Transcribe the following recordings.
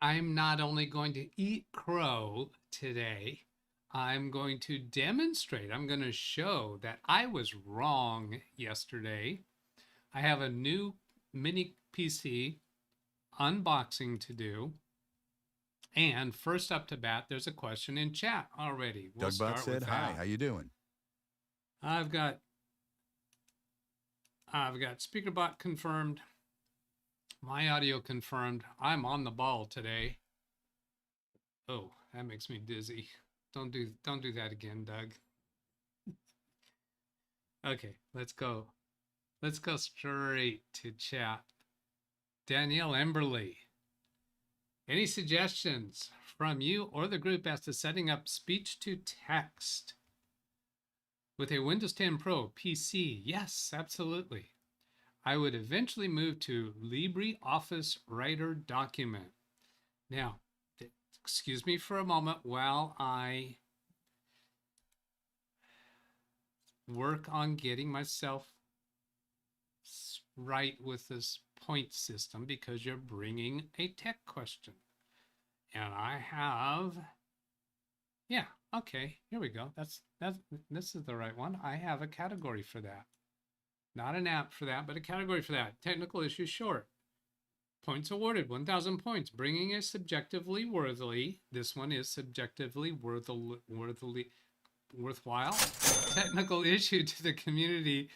I'm not only going to eat crow today, I'm going to demonstrate. I'm going to show that I was wrong yesterday. I have a new mini PC unboxing to do. And first up to bat, there's a question in chat already. We'll DougBetts start said, with "Hi, that. how you doing?" I've got SpeakerBot confirmed, my audio confirmed. I'm on the ball today. Oh, that makes me dizzy. Don't do that again, Doug. Okay, let's go. Let's go straight to chat. Danielle Emberly. Any suggestions from you or the group as to setting up speech to text with a Windows 10 Pro PC? Yes, absolutely. I would eventually move to LibreOffice Writer document. Now, excuse me for a moment while I work on getting myself right with this point system, because you're bringing a tech question. And I have, yeah, okay, here we go. This is the right one. I have a category for that. Not an app for that, but a category for that. Technical issue short. Points awarded, 1,000 points. Bringing a subjectively worthily, this one is subjectively worthwhile, technical issue to the community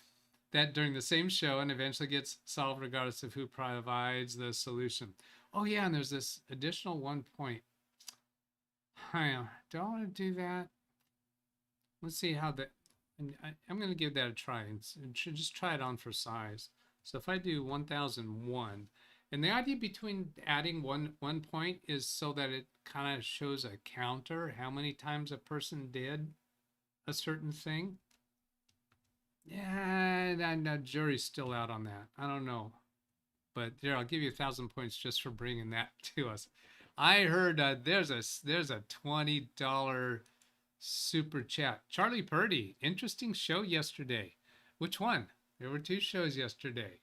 that during the same show and eventually gets solved regardless of who provides the solution. Oh yeah, and there's this additional 1 point. Do I want to do that? Let's see how that, I'm going to give that a try and just try it on for size. So if I do 1001, and the idea between adding one point is so that it kind of shows a counter, how many times a person did a certain thing. Yeah, the jury's still out on that. I don't know. But there, I'll give you 1,000 points just for bringing that to us. I heard there's a $20 super chat. Charlie Purdy, interesting show yesterday. Which one? There were 2 shows yesterday.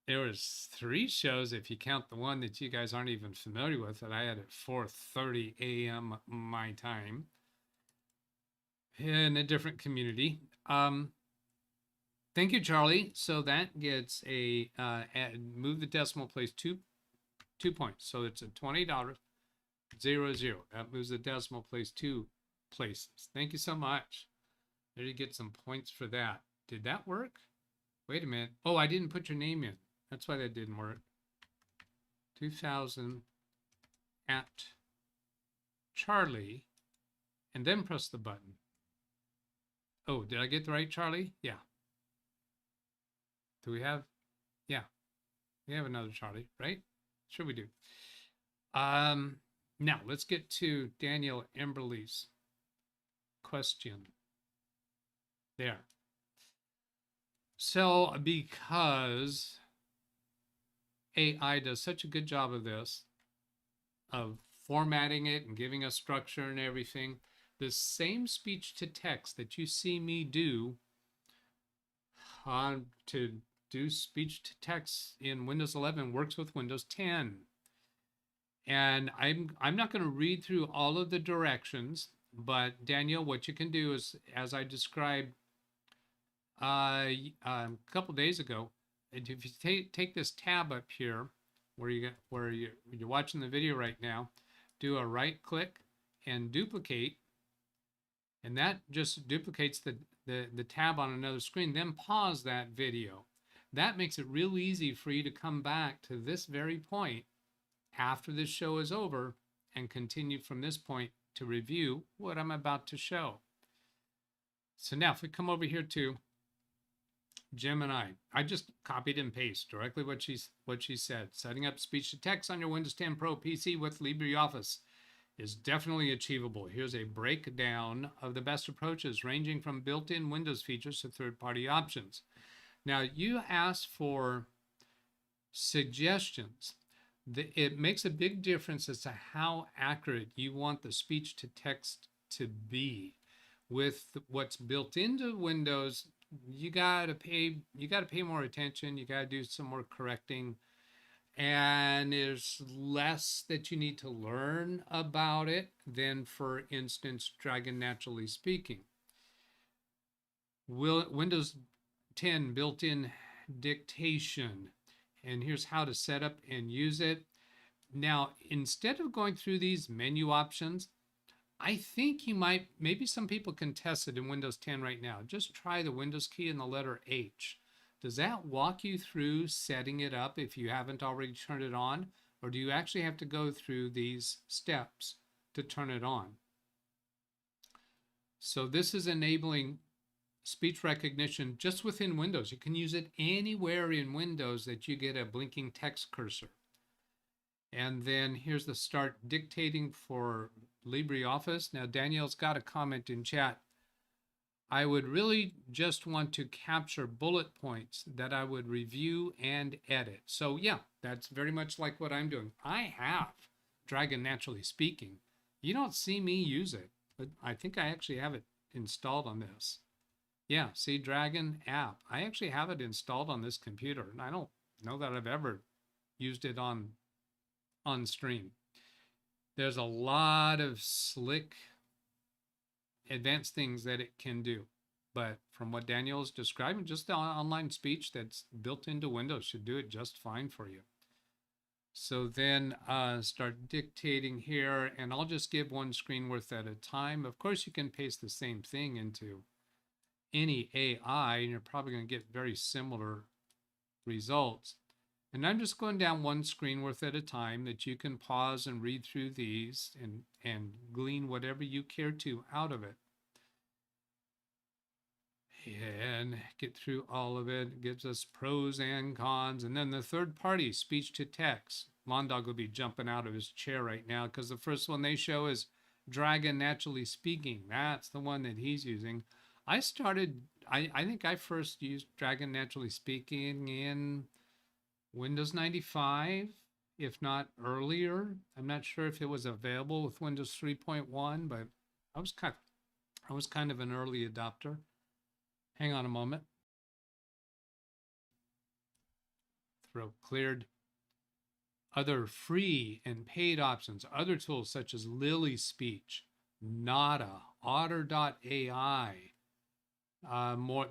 There was 3 shows if you count the one that you guys aren't even familiar with that I had at 4:30 a.m. my time in a different community. Thank you, Charlie. So that gets a move the decimal place 2 points. So it's a $20 00. That moves the decimal place 2 places. Thank you so much. There you get some points for that. Did that work? Wait a minute. Oh, I didn't put your name in. That's why that didn't work. 2000 at Charlie, and then press the button. Oh, did I get the right Charlie? Yeah. Do we have? Yeah, we have another Charlie, right? Sure we do. Now let's get to Daniel Emberly's question. There. So because AI does such a good job of this, of formatting it and giving us structure and everything, the same speech to text that you see me do to do speech to text in Windows 11 works with Windows 10. And I'm not going to read through all of the directions, but Daniel, what you can do is, as I described a couple days ago, if you take this tab up here, where you're watching the video right now, do a right click and duplicate, and that just duplicates the tab on another screen. Then pause that video. That makes it real easy for you to come back to this very point after this show is over and continue from this point to review what I'm about to show. So now if we come over here to Gemini, I just copied and pasted directly what she said. Setting up speech to text on your Windows 10 Pro PC with LibreOffice is definitely achievable. Here's a breakdown of the best approaches, ranging from built-in Windows features to third-party options. Now, you asked for suggestions. It makes a big difference as to how accurate you want the speech to text to be. With what's built into Windows, you gotta pay more attention. You gotta do some more correcting. and there's less that you need to learn about it than, for instance, Dragon Naturally Speaking. Windows 10 built-in dictation, and here's how to set up and use it. Now, instead of going through these menu options, I think you might, maybe some people can test it in Windows 10 right now. Just try the Windows key and the letter H. Does that walk you through setting it up if you haven't already turned it on? Or do you actually have to go through these steps to turn it on? So this is enabling speech recognition just within Windows. You can use it anywhere in Windows that you get a blinking text cursor. And then here's the start dictating for LibreOffice. Now, Danielle's got a comment in chat. I would really just want to capture bullet points that I would review and edit. So yeah, that's very much like what I'm doing. I have Dragon Naturally Speaking. You don't see me use it, but I think I actually have it installed on this. Yeah, see, Dragon app. I actually have it installed on this computer, and I don't know that I've ever used it on stream. There's a lot of slick advanced things that it can do, but from what Daniel is describing, just the online speech that's built into Windows should do it just fine for you. So then start dictating here, and I'll just give one screen worth at a time. Of course, you can paste the same thing into any AI, and you're probably going to get very similar results. And I'm just going down one screen worth at a time that you can pause and read through these and glean whatever you care to out of it. And get through all of it. It gives us pros and cons. And then the third party, speech to text. Mondog will be jumping out of his chair right now because the first one they show is Dragon Naturally Speaking. That's the one that he's using. I think I first used Dragon Naturally Speaking in Windows 95, if not earlier. I'm not sure if it was available with Windows 3.1, but I was kind of an early adopter. Hang on a moment. Throat cleared. Other free and paid options, other tools such as Lily Speech, Nada, Otter.ai.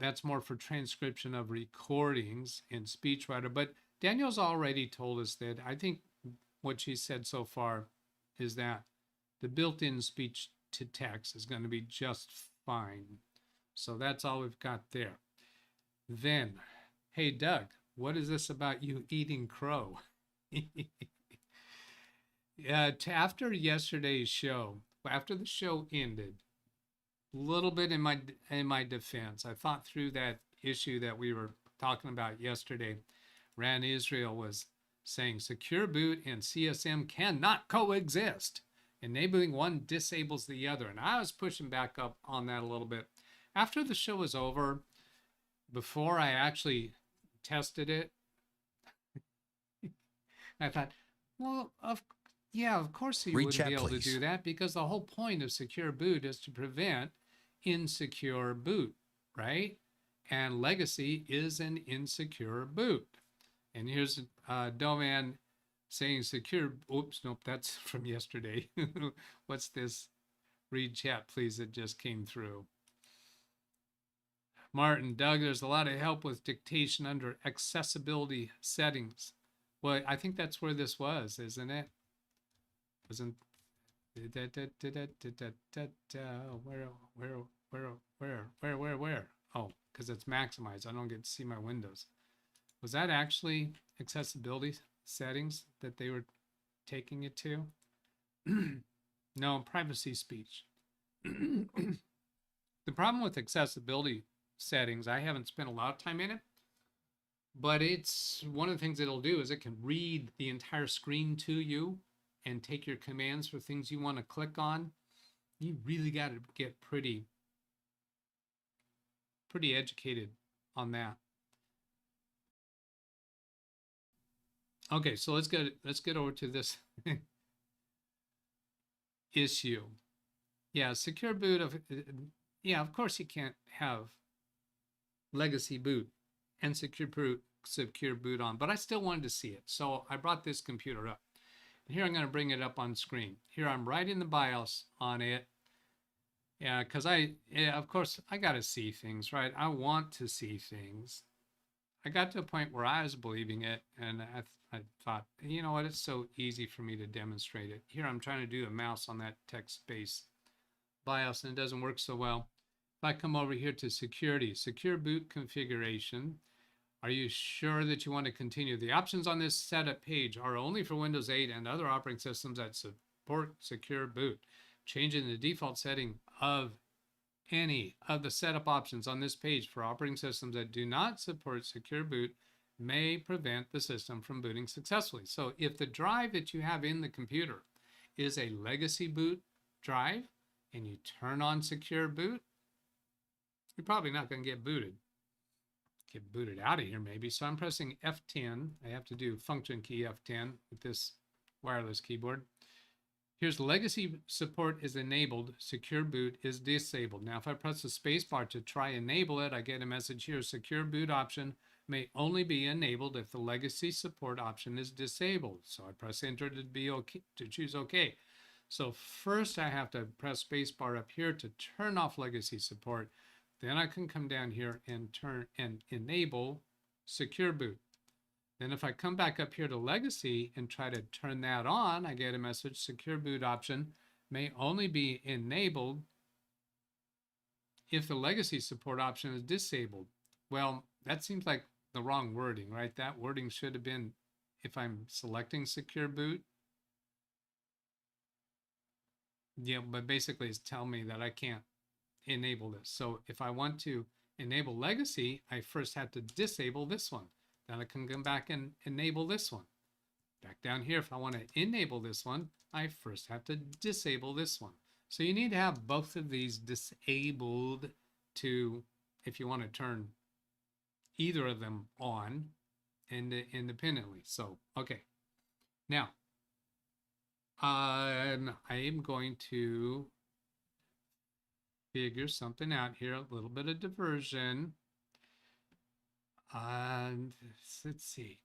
That's more for transcription of recordings in SpeechWriter. But Daniel's already told us that I think what she said so far is that the built-in speech to text is going to be just fine. So that's all we've got there. Then, hey, Doug, what is this about you eating crow? After yesterday's show, after the show ended, a little bit in my defense, I thought through that issue that we were talking about yesterday. Ran Israel was saying secure boot and CSM cannot coexist. Enabling one disables the other. And I was pushing back up on that a little bit. After the show was over, before I actually tested it, I thought, well, of course he wouldn't be able to do that, because the whole point of secure boot is to prevent insecure boot, right? And legacy is an insecure boot. And here's Doman saying secure, oops, nope, that's from yesterday. What's this? Read chat, please, it just came through. Martin, Doug, there's a lot of help with dictation under accessibility settings. Well, I think that's where this was, isn't it? Wasn't where? Oh, because it's maximized. I don't get to see my windows. Was that actually accessibility settings that they were taking it to? No, privacy speech. The problem with accessibility settings, I haven't spent a lot of time in it, but it's one of the things it'll do is it can read the entire screen to you and take your commands for things you want to click on. You really got to get pretty educated on that. Okay, so let's get over to this issue. Yeah, secure boot of of course you can't have legacy boot and secure boot secure boot on, but I still wanted to see it. So I brought this computer up. And here I'm going to bring it up on screen. Here I'm writing the BIOS on it. Yeah, because of course, I got to see things, right? I want to see things. I got to a point where I was believing it, and I thought, you know what, it's so easy for me to demonstrate it. Here I'm trying to do a mouse on that text-based BIOS, and it doesn't work so well. If I come over here to security, secure boot configuration, are you sure that you want to continue? The options on this setup page are only for Windows 8 and other operating systems that support secure boot. Changing the default setting of any of the setup options on this page for operating systems that do not support secure boot may prevent the system from booting successfully. So if the drive that you have in the computer is a legacy boot drive and you turn on secure boot, you're probably not going to get booted. Get booted out of here maybe. So I'm pressing F10. I have to do function key F10 with this wireless keyboard. Here's legacy support is enabled, secure boot is disabled. Now if I press the space bar to try enable it, I get a message here, secure boot option may only be enabled if the legacy support option is disabled. So I press enter to be okay, to choose okay. So first I have to press space bar up here to turn off legacy support. Then I can come down here and turn and enable secure boot. Then if I come back up here to legacy and try to turn that on, I get a message, secure boot option may only be enabled if the legacy support option is disabled. Well, that seems like the wrong wording, right? That wording should have been if I'm selecting secure boot. Yeah, but basically it's telling me that I can't enable this. So if I want to enable legacy, I first have to disable this one. Then I can come back and enable this one. Back down here, if I want to enable this one, I first have to disable this one. So you need to have both of these disabled to, if you want to turn either of them on independently. So, okay. Now, I am going to figure something out here, a little bit of diversion. And let's see,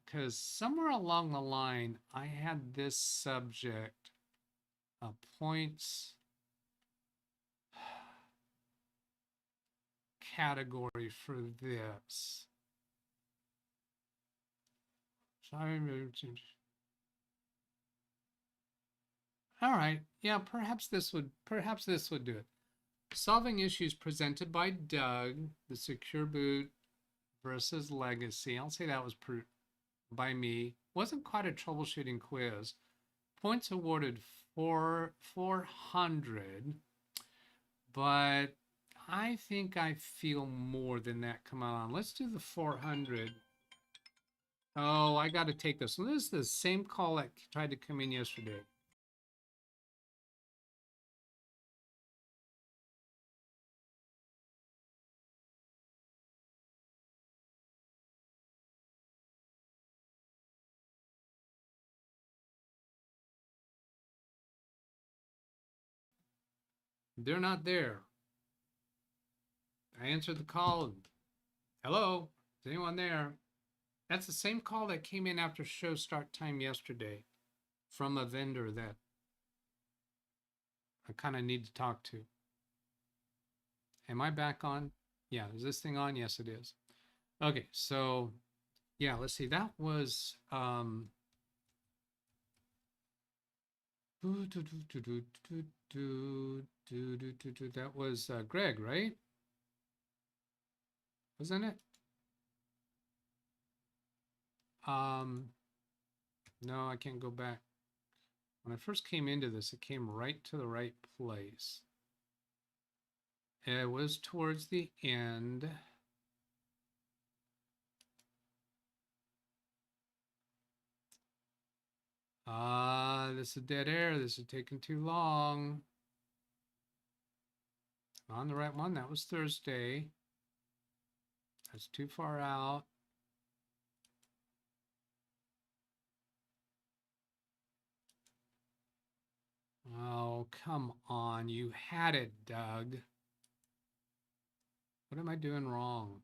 because somewhere along the line, I had this subject points category for this. Sorry. All right, yeah, perhaps this would do it. Solving issues presented by Doug, the secure boot versus legacy. I'll say that was by me. Wasn't quite a troubleshooting quiz. Points awarded 400, but I think I feel more than that. Come on, let's do the 400. Oh, I got to take this one. This is the same call that tried to come in yesterday. They're not there. I answered the call. Hello, is anyone there? That's the same call that came in after show start time yesterday from a vendor that I kind of need to talk to. Am I back on? Yeah, is this thing on? Yes, it is. Okay, so yeah, let's see. That was that was Greg, right? Wasn't it? No, I can't go back. When I first came into this, it came right to the right place. It was towards the end. This is dead air. This is taking too long. On the right one, that was Thursday. That's too far out. Oh, come on. You had it, Doug. What am I doing wrong?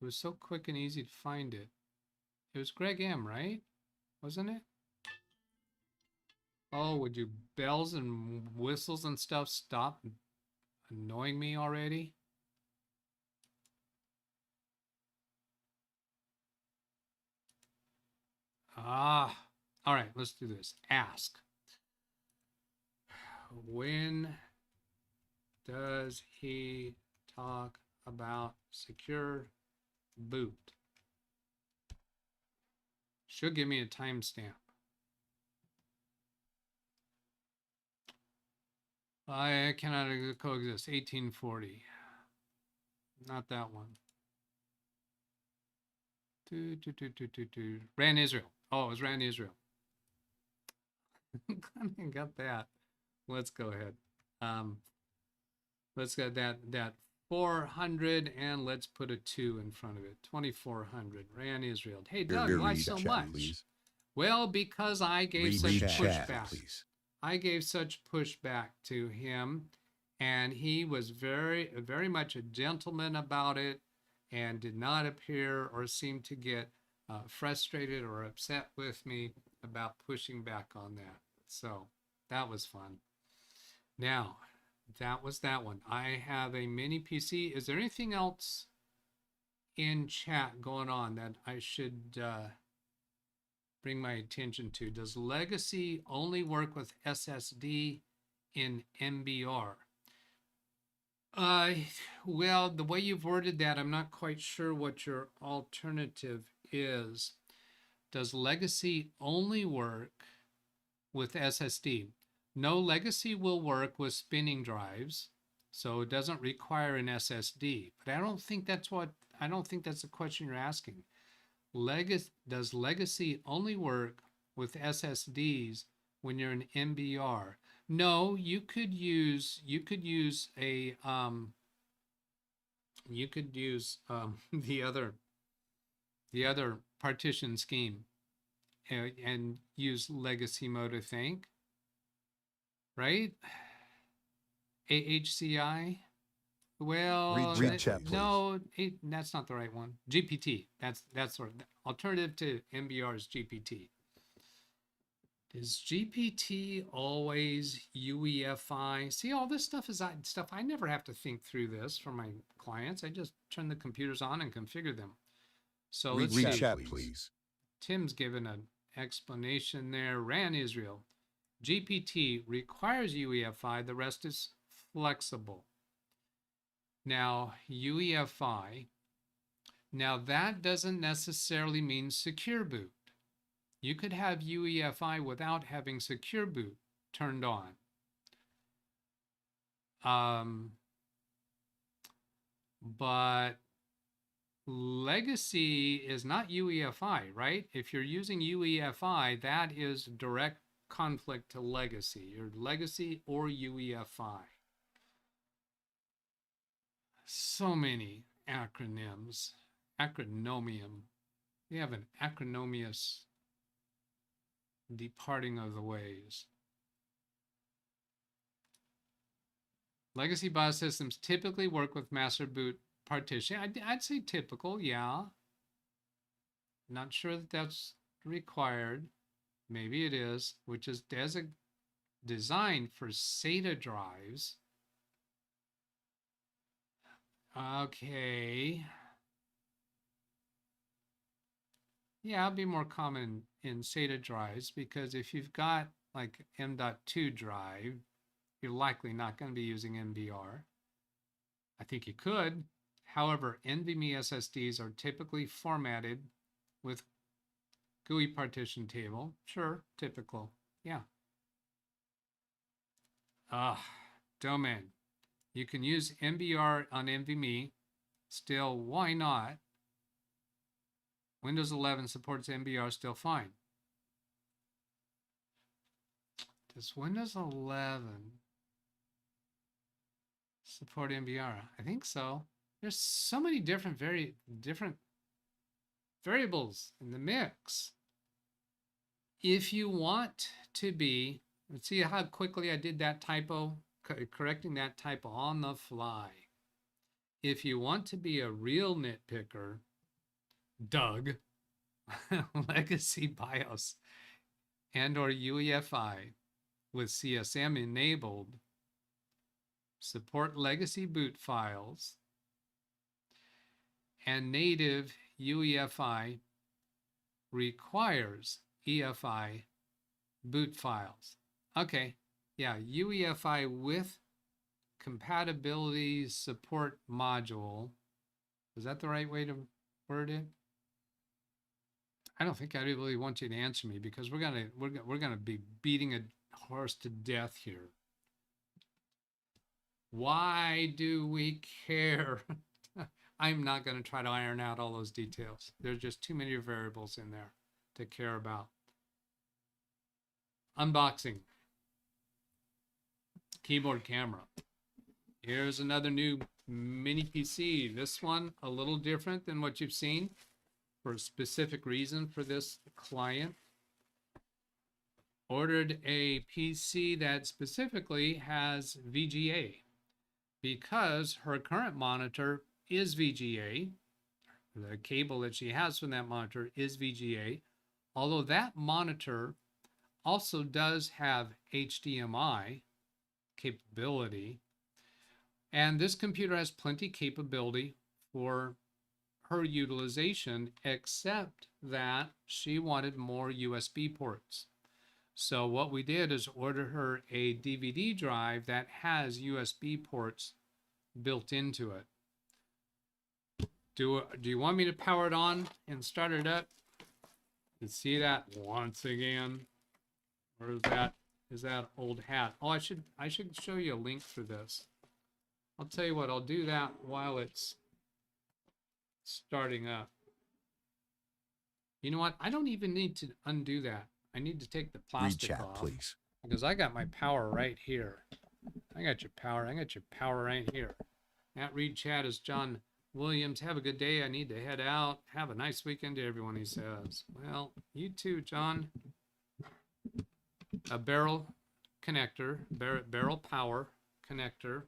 It was so quick and easy to find it. It was Greg M, right? Wasn't it? Oh, would you bells and whistles and stuff stop annoying me already? All right, let's do this. Ask. When does he talk about secure boot? Should give me a timestamp. I cannot coexist. 1840. Not that one. Ran Israel. Oh, it was Ran Israel. I got that. Let's go ahead. Let's get that 400 and let's put a 2 in front of it. 2400. Ran Israel. Hey, Doug, why so much? Please. Well, because I gave such pushback. Please. I gave such pushback to him, and he was very much a gentleman about it and did not appear or seem to get frustrated or upset with me about pushing back on that. So that was fun. Now, that was that one. I have a mini PC. Is there anything else in chat going on that I should bring my attention to? Does Legacy only work with SSD in MBR? Well, the way you've worded that, I'm not quite sure what your alternative is. Does Legacy only work with SSD? No, Legacy will work with spinning drives, so it doesn't require an SSD. But I don't think that's the question you're asking. Does Legacy only work with SSDs when you're in MBR? No, you could use the other partition scheme and use Legacy mode, I think. Right? AHCI. Well, read chat, no, that's not the right one. GPT. That's sort of the alternative to MBR is GPT. Is GPT always UEFI? See, all this stuff is stuff I never have to think through this for my clients. I just turn the computers on and configure them. So let's see. Chat, please. Tim's given an explanation there. Ran Israel. GPT requires UEFI. The rest is flexible. Now, UEFI, now that doesn't necessarily mean secure boot. You could have UEFI without having secure boot turned on. But Legacy is not UEFI, right? If you're using UEFI, that is direct conflict to Legacy. Your Legacy or UEFI. So many acronyms. Acronomium. We have an acronymous departing of the ways. Legacy BIOS systems typically work with master boot partition. I'd say typical, yeah. Not sure that that's required. Maybe it is, which is designed for SATA drives. Okay. Yeah, it'll be more common in SATA drives because if you've got like M.2 drive, you're likely not going to be using MBR. I think you could. However, NVMe SSDs are typically formatted with GUI partition table. Sure, typical. Yeah. Domain. You can use MBR on NVMe. Still, why not? Windows 11 supports MBR, still fine. Does Windows 11 support MBR? I think so. There's so many different variables in the mix. If you want to be, let's see how quickly I did that typo, correcting that typo on the fly. If you want to be a real nitpicker, Doug, legacy BIOS and or UEFI with CSM enabled, support legacy boot files, and native UEFI requires EFI boot files. Okay, yeah, UEFI with compatibility support module. Is that the right way to word it? I don't think I really want you to answer me because we're gonna be beating a horse to death here. Why do we care? I'm not going to try to iron out all those details. There's just too many variables in there to care about. Unboxing. Keyboard camera. Here's another new mini PC. This one a little different than what you've seen for a specific reason for this client. Ordered a PC that specifically has VGA because her current monitor is VGA. The cable that she has from that monitor is VGA, although that monitor also does have HDMI capability. And this computer has plenty capability for her utilization, except that she wanted more USB ports. So what we did is order her a DVD drive that has USB ports built into it. Do you want me to power it on and start it up? You see that once again? Or is that old hat? Oh, I should show you a link for this. I'll tell you what, I'll do that while it's starting up. You know what? I don't even need to undo that. I need to take the plastic Read chat, off, please. because I got my power right here. I got your power. I got your power right here. At read chat is John Williams. Have a good day. I need to head out. Have a nice weekend to everyone, he says. Well, you too, John. A barrel connector, barrel power connector.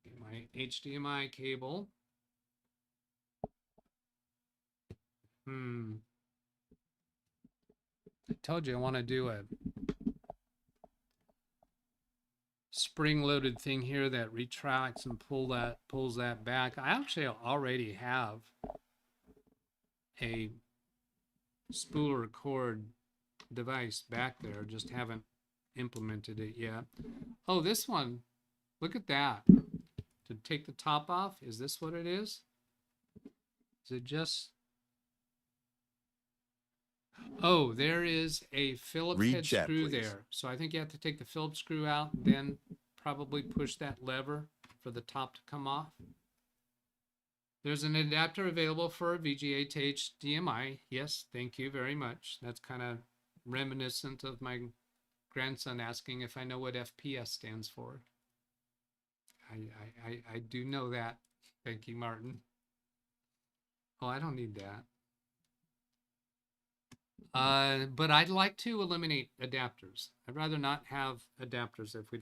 Get my HDMI cable. I told you I want to do a spring-loaded thing here that retracts and pulls that back. I actually already have a spooler cord device back there, just haven't implemented it yet. Oh, this one, look at that. To take the top off, is this what it is? Is it just... Oh, there is a Phillips head screw there. So I think you have to take the Phillips screw out, then probably push that lever for the top to come off. There's an adapter available for VGA to HDMI. Yes, thank you very much. That's kind of reminiscent of my grandson asking if I know what FPS stands for. I do know that. Thank you, Martin. Oh, I don't need that. But I'd like to eliminate adapters. I'd rather not have adapters if we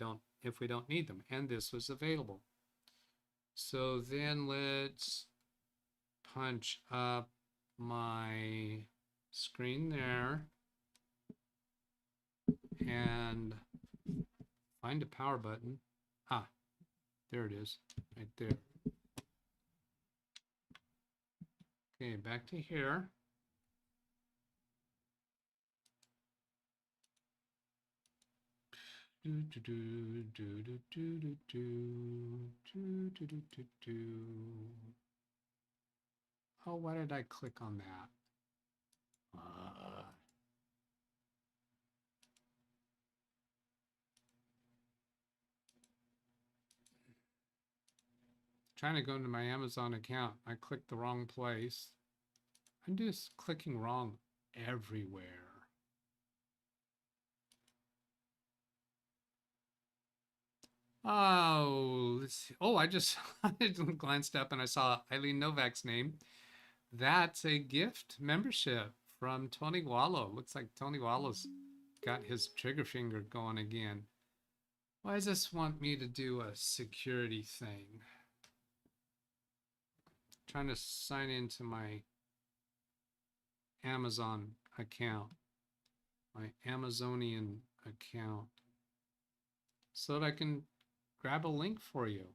don't need them. And this was available. So then let's punch up my screen there and find a power button. Ah, there it is, right there. Okay, back to here. Oh, why did I click on that? Trying to go into my Amazon account. I clicked the wrong place. I'm just clicking wrong everywhere. Oh, let's see. Oh, I just glanced up and I saw Eileen Novak's name. That's a gift membership from Tony Wallow. Looks like Tony Wallow's got his trigger finger going again. Why does this want me to do a security thing? I'm trying to sign into my Amazon account, my Amazonian account, so that I can grab a link for you.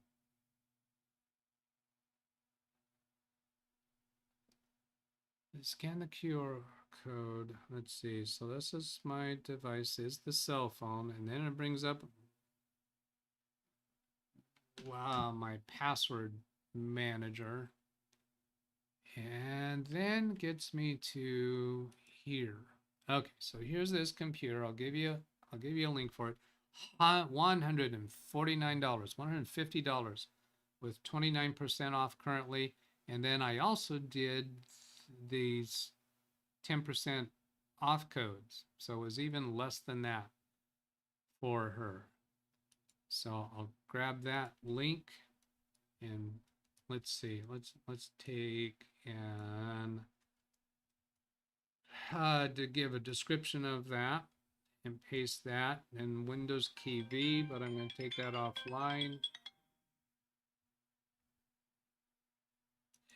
Scan the QR code. Let's see. So this is my device, is the cell phone, and then it brings up, wow, my password manager, and then gets me to here. Okay, so here's this computer. I'll give you a link for it. $149, $150 with 29% off currently. And then I also did these 10% off codes. So it was even less than that for her. So I'll grab that link and let's see, let's take and to give a description of that and paste that and Windows key V, but I'm going to take that offline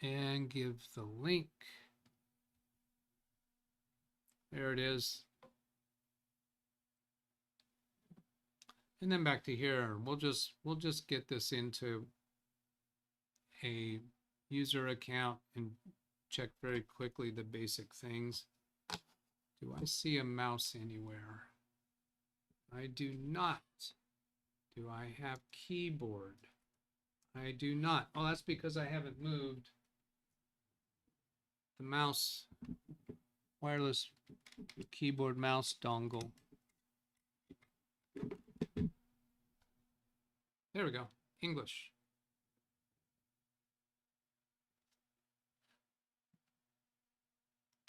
and give the link. There it is. And then back to here, we'll just get this into a user account and check very quickly the basic things. Do I see a mouse anywhere? I do not. Do I have keyboard? I do not. Oh, that's because I haven't moved the mouse, wireless keyboard mouse dongle. There we go. English.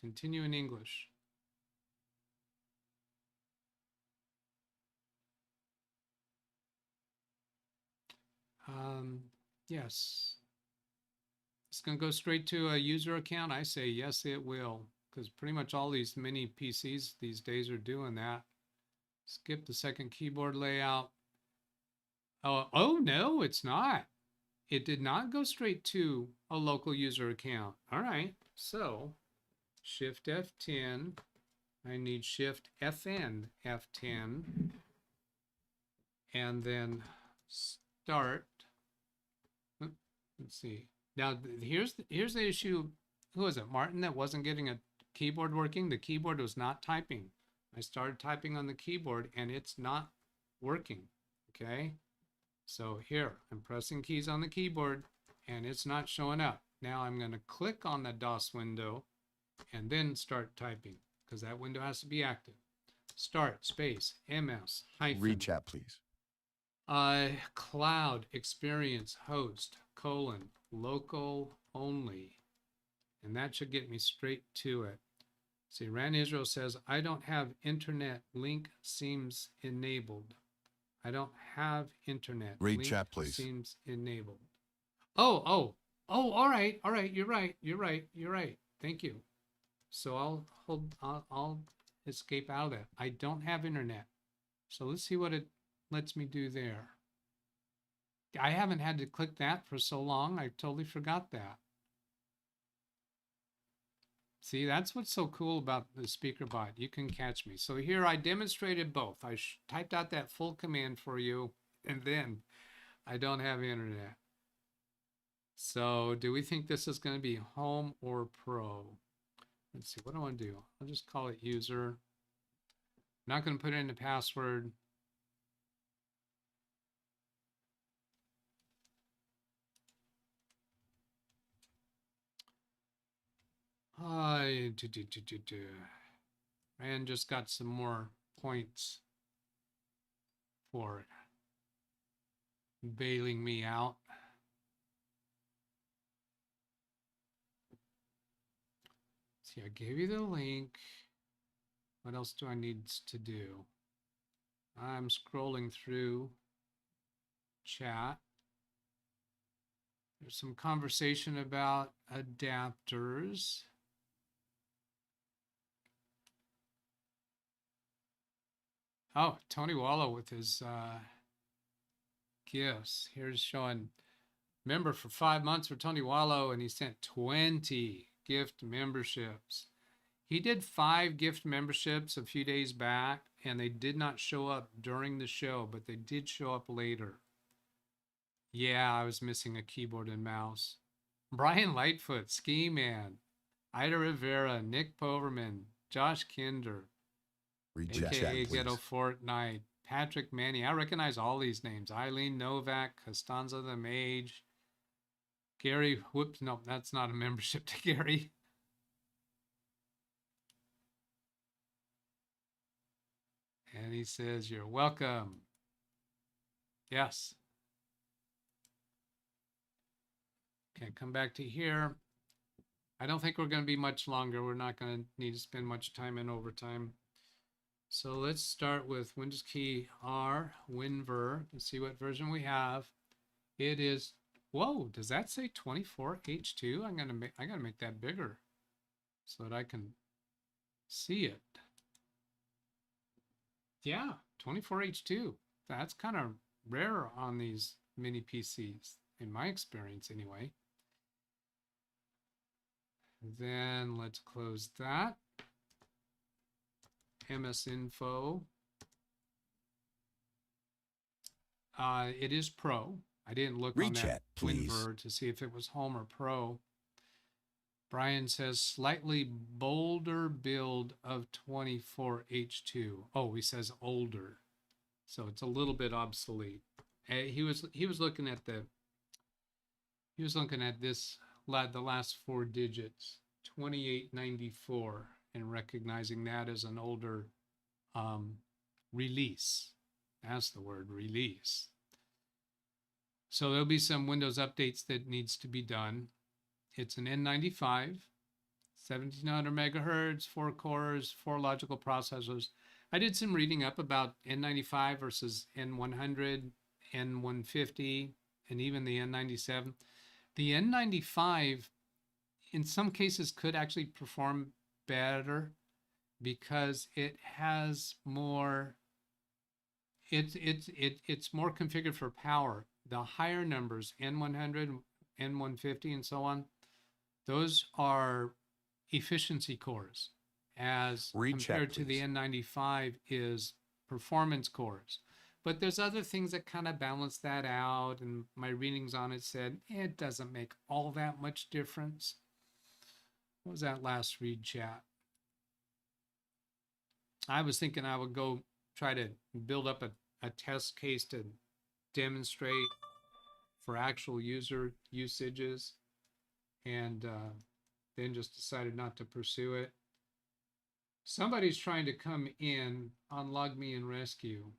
Continue in English. Yes. It's going to go straight to a user account. I say yes, it will, because pretty much all these mini PCs these days are doing that. Skip the second keyboard layout. Oh no, it's not. It did not go straight to a local user account. All right, so Shift F10. I need Shift FN F10, and then start. Let's see. Now here's the issue. Who was it? Martin, that wasn't getting a keyboard working. The keyboard was not typing. I started typing on the keyboard and it's not working. Okay. So here I'm pressing keys on the keyboard and it's not showing up. Now I'm going to click on the DOS window and then start typing because that window has to be active. Start space MS hyphen. Read chat, please. Cloud experience host colon local only, and that should get me straight to it. See, Ran Israel says I don't have internet, link seems enabled. I don't have internet. Read link chat, please. Seems enabled. Oh, all right, you're right. Thank you. So I'll escape out of that. I don't have internet. So let's see what it lets me do there. I haven't had to click that for so long. I totally forgot that. See, that's what's so cool about the speaker bot. You can catch me. So here I demonstrated both. I typed out that full command for you, and then I don't have internet. So do we think this is going to be home or pro? Let's see, what do I want to do? I'll just call it user. I'm not going to put in the password. And just got some more points for bailing me out. See, I gave you the link. What else do I need to do? I'm scrolling through chat. There's some conversation about adapters. Oh, Tony Wallow with his gifts. Here's showing member for 5 months for Tony Wallow, and he sent 20 gift memberships. He did 5 gift memberships a few days back, and they did not show up during the show, but they did show up later. Yeah, I was missing a keyboard and mouse. Brian Lightfoot, Ski Man, Ida Rivera, Nick Poverman, Josh Kinder, aka Ghetto Fortnite, Patrick Manny. I recognize all these names. Eileen Novak, Costanza the Mage, Gary. Whoops, no, that's not a membership to Gary. And he says, "You're welcome." Yes. Okay, come back to here. I don't think we're going to be much longer. We're not going to need to spend much time in overtime. So let's start with Windows key R, WinVer, to see what version we have. It is, whoa, does that say 24H2? I gotta make that bigger so that I can see it. Yeah, 24H2. That's kind of rare on these mini PCs, in my experience anyway. Then let's close that. MS Info. It is Pro. I didn't look on that WinVer to see if it was Home or Pro. Brian says slightly bolder build of 24H2. Oh, he says older, so it's a little bit obsolete. He was looking at this, the last 4 digits, 2894, and recognizing that as an older release. That's the word, release. So there'll be some Windows updates that needs to be done. It's an N95, 1700 megahertz, 4 cores, 4 logical processors. I did some reading up about N95 versus N100, N150, and even the N97. The N95, in some cases, could actually perform better because it has more. It's more configured for power. The higher numbers, N100, N150, and so on, those are efficiency cores, as compared to the N95 is performance cores. But there's other things that kind of balance that out, and my readings on it said it doesn't make all that much difference. What was that last read, chat? I was thinking I would go try to build up a test case to demonstrate for actual user usages, and then just decided not to pursue it. Somebody's trying to come in on Log Me and Rescue.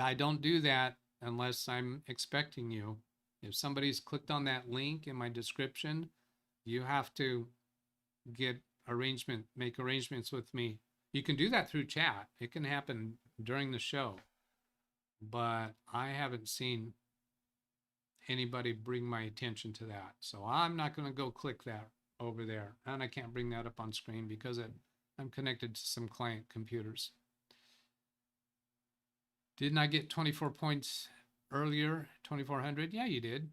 I don't do that unless I'm expecting you. If somebody's clicked on that link in my description, you have to make arrangements with me. You can do that through chat. It can happen during the show, but I haven't seen anybody bring my attention to that. So I'm not going to go click that over there. And I can't bring that up on screen because I'm connected to some client computers. Didn't I get 24 points earlier? 2400? Yeah, you did.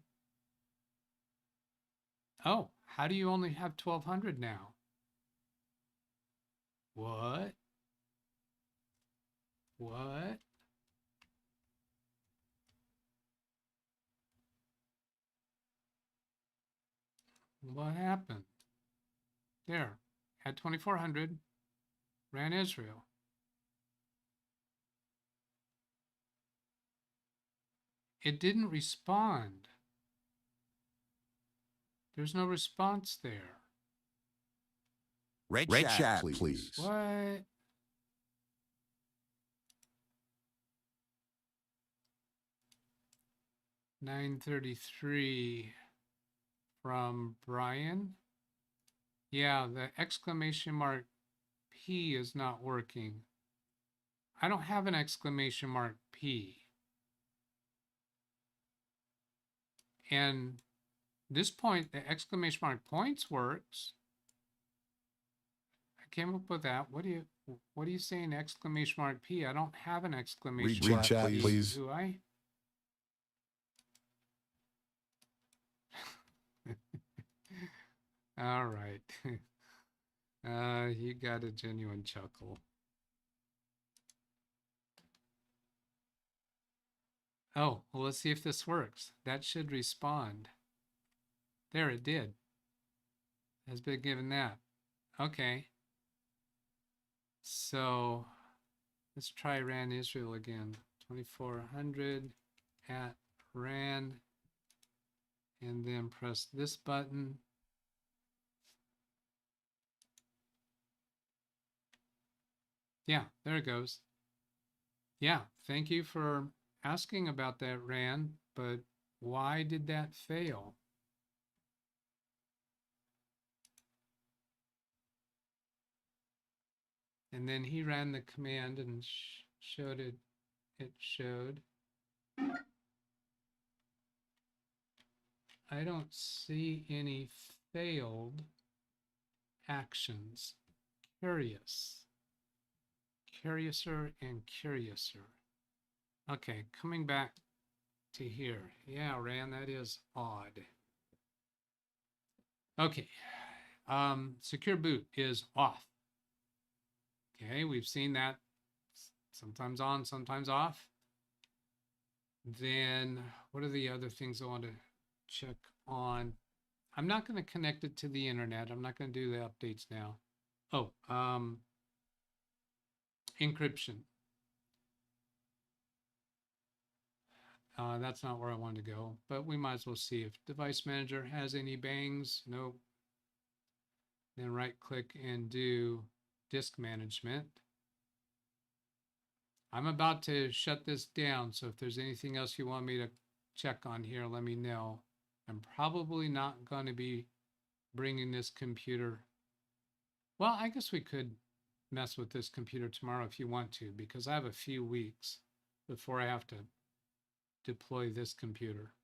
Oh, how do you only have 1200 now? What? What? What happened? There, had 2400, ran Israel. It didn't respond. There's no response there. Red chat, please. What? $9.33 from Brian. Yeah, the exclamation mark P is not working. I don't have an exclamation mark P. And this point, the exclamation mark points works. I came up with that. What are you saying? Exclamation mark P? I don't have an exclamation mark Chat, P. please. Do I? All right. You got a genuine chuckle. Oh, well, let's see if this works. That should respond. There, it did. Has been given that. Okay. So let's try RAN Israel again. 2400 at RAN, and then press this button. Yeah, there it goes. Yeah, thank you for asking about that, RAN, but why did that fail? And then he ran the command and showed it. It showed. I don't see any failed actions. Curiouser and curiouser. Okay, coming back to here. Yeah, Ran, that is odd. Okay, secure boot is off. Okay, we've seen that sometimes on, sometimes off. Then what are the other things I want to check on? I'm not going to connect it to the internet. I'm not going to do the updates now. Oh, encryption. That's not where I want to go, but we might as well see if device manager has any bangs. Nope. Then right click and do disk management. I'm about to shut this down, so if there's anything else you want me to check on here, let me know. I'm probably not going to be bringing this computer. Well, I guess we could mess with this computer tomorrow if you want to, because I have a few weeks before I have to deploy this computer.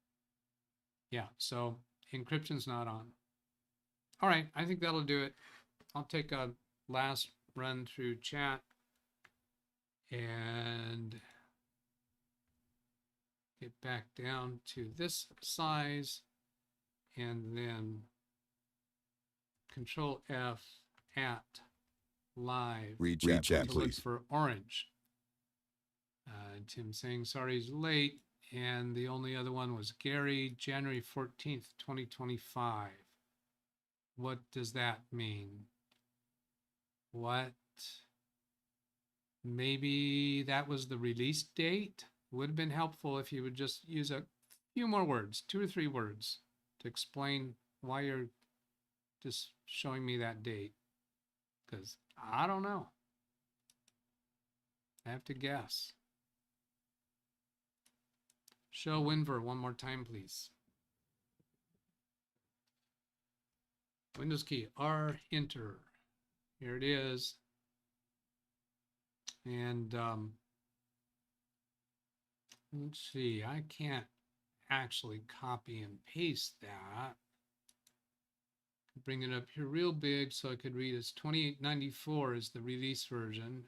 Yeah, so encryption's not on. All right, I think that'll do it. I'll take a last run through chat and get back down to this size, and then Control F at live. Read chat, please. Look for orange. Tim saying sorry he's late, and the only other one was Gary, January 14th, 2025. What does that mean? What? Maybe that was the release date? Would have been helpful if you would just use a few more words, 2 or 3 words, to explain why you're just showing me that date. Because I don't know. I have to guess. Show WinVer one more time, please. Windows key, R, enter. Here it is. And let's see, I can't actually copy and paste that. Bring it up here real big so I could read. It's 2894 is the release version.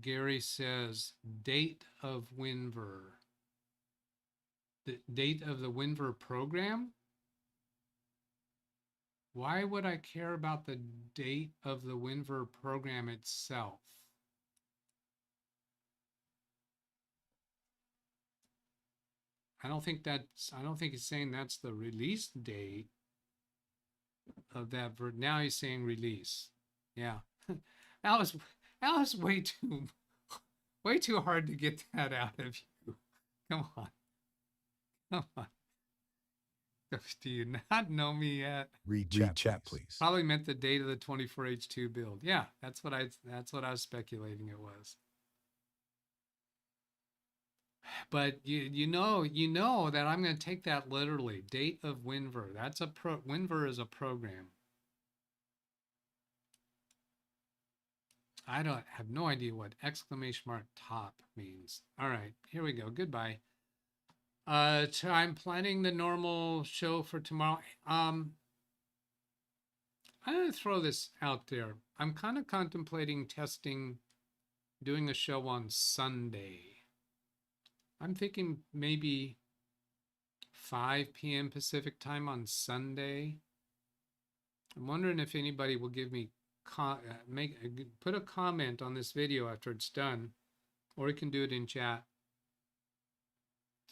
Gary says date of WinVer. The date of the WinVer program? Why would I care about the date of the WinVer program itself? I don't think he's saying that's the release date of that. Now he's saying release. Yeah. That was way too hard to get that out of you. Come on. Come on. Do you not know me yet? Read chat, please. Probably meant the date of the 24H2 build. Yeah, that's what I was speculating it was. But you know that I'm going to take that literally. Date of WinVer. That's WinVer is a program. I have no idea what !top means. All right, here we go. Goodbye. So I'm planning the normal show for tomorrow. I'm going to throw this out there. I'm kind of contemplating doing a show on Sunday. I'm thinking maybe 5 p.m. Pacific time on Sunday. I'm wondering if anybody will give me put a comment on this video after it's done, or you can do it in chat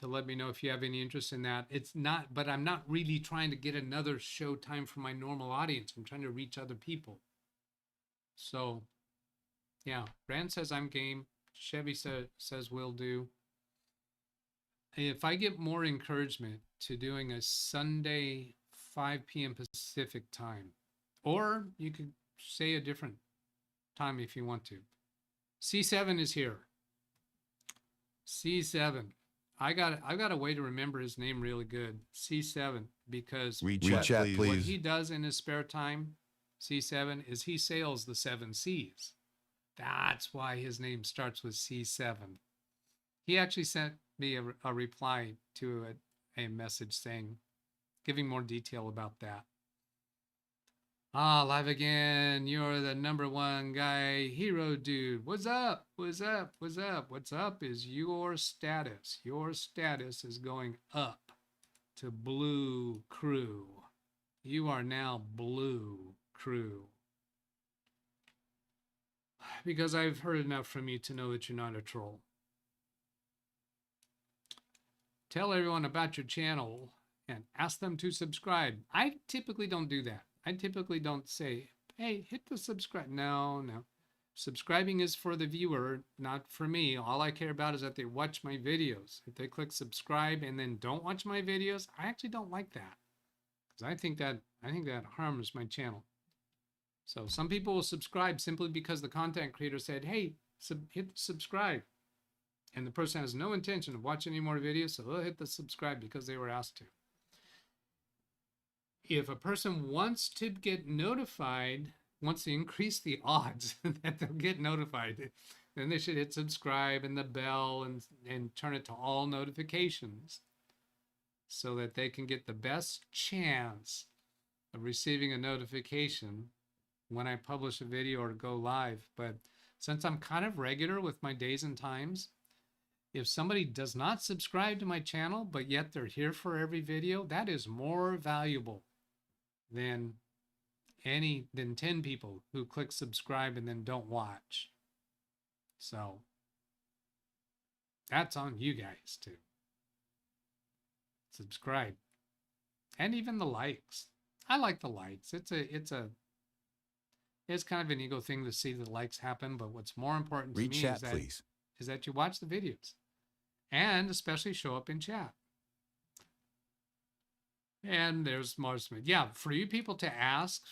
to let me know if you have any interest in that. It's not, but I'm not really trying to get another show time for my normal audience. I'm trying to reach other people. So yeah, Rand says I'm game. Chevy says will do. If I get more encouragement to doing a Sunday 5 p.m. Pacific time, or you could say a different time if you want to. C7 is here. C7. I've got a way to remember his name really good. C7, because Read chat, please. What he does in his spare time, C7, is he sails the 7 seas. That's why his name starts with C7. He actually sent me a reply to a message saying, giving more detail about that. Ah, live again. You're the #1 guy, hero dude. What's up? What's up? What's up? What's up is your status. Your status is going up to blue crew. You are now blue crew. Because I've heard enough from you to know that you're not a troll. Tell everyone about your channel and ask them to subscribe. I typically don't do that. I typically don't say, hey, hit the subscribe. No. Subscribing is for the viewer, not for me. All I care about is that they watch my videos. If they click subscribe and then don't watch my videos, I actually don't like that. Because I think that harms my channel. So some people will subscribe simply because the content creator said, hey, hit subscribe. And the person has no intention of watching any more videos, so they'll hit the subscribe because they were asked to. If a person wants to get notified, wants to increase the odds that they'll get notified, then they should hit subscribe and the bell and turn it to all notifications so that they can get the best chance of receiving a notification when I publish a video or go live. But since I'm kind of regular with my days and times, if somebody does not subscribe to my channel, but yet they're here for every video, that is more valuable than 10 people who click subscribe and then don't watch. So that's on you guys too. Subscribe. And even the likes. I like the likes. It's kind of an ego thing to see the likes happen, but what's more important to me is that you watch the videos and especially show up in chat. And there's more. Yeah, for you people to ask,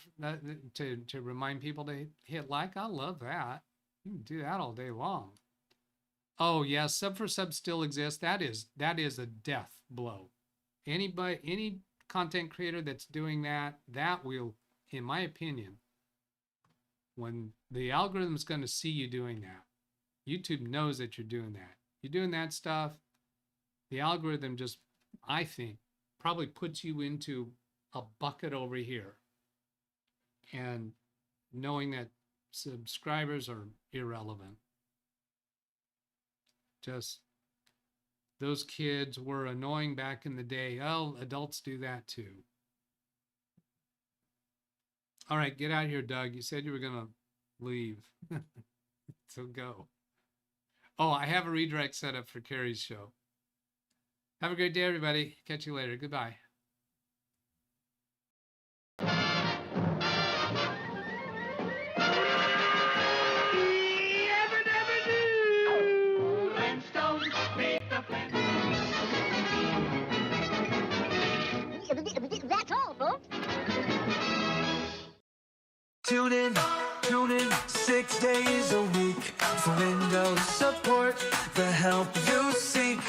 to remind people to hit like, I love that. You can do that all day long. Oh yeah, sub for sub still exists. That is a death blow. Any content creator that's doing that will, in my opinion, when the algorithm is going to see you doing that, YouTube knows that you're doing that. You're doing that stuff. The algorithm just, I think, probably puts you into a bucket over here. And knowing that subscribers are irrelevant. Just, those kids were annoying back in the day. Oh, adults do that too. All right, get out of here, Doug. You said you were going to leave. So go. Oh, I have a redirect set up for Carrie's show. Have a great day, everybody. Catch you later. Goodbye. That's all, folks. Tune in 6 days a week for Windows support, the help you seek.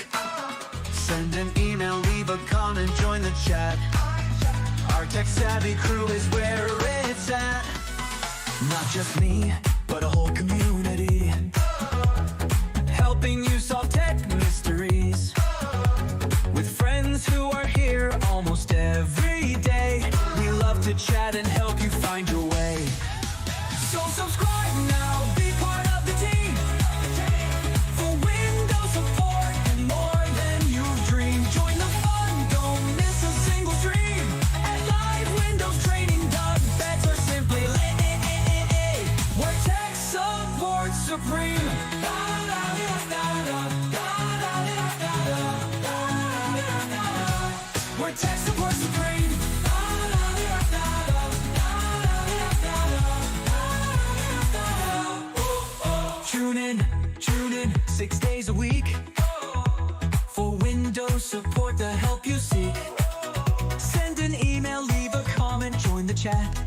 Send an email, leave a comment, join the chat. Our tech-savvy crew is where it's at. Not just me, but a whole community, helping you solve tech mysteries. With friends who are here almost every day, we love to chat and help you find your way. So subscribe now, be part of the team, for Windows support and more than you dream. Join the fun, don't We're tech support supreme. Tune in 6 days a week for Windows support, the help you seek. Send an email, leave a comment, join the chat.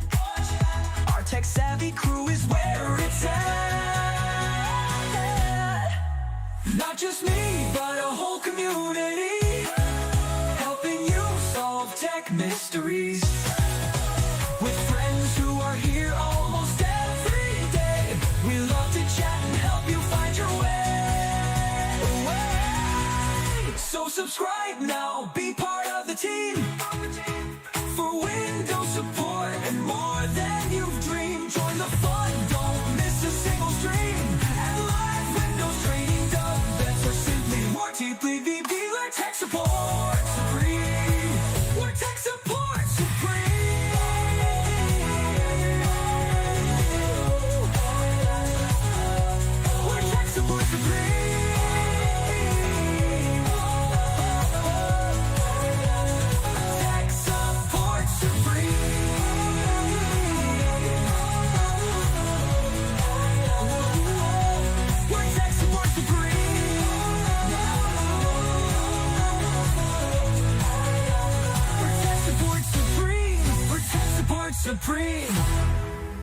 Our tech savvy crew is where it's at. Not just me, but a whole community, helping you solve tech mysteries. With friends who are here almost every day, we love to chat and help you find your way. So subscribe now, be part of the team, for Windows support and more than you've dreamed. Join the fun, don't miss a single stream. And LiveWindowsTraining-DougBetts, or simply more deeply VB, we're tech support supreme. We're tech support supreme. We're tech support supreme.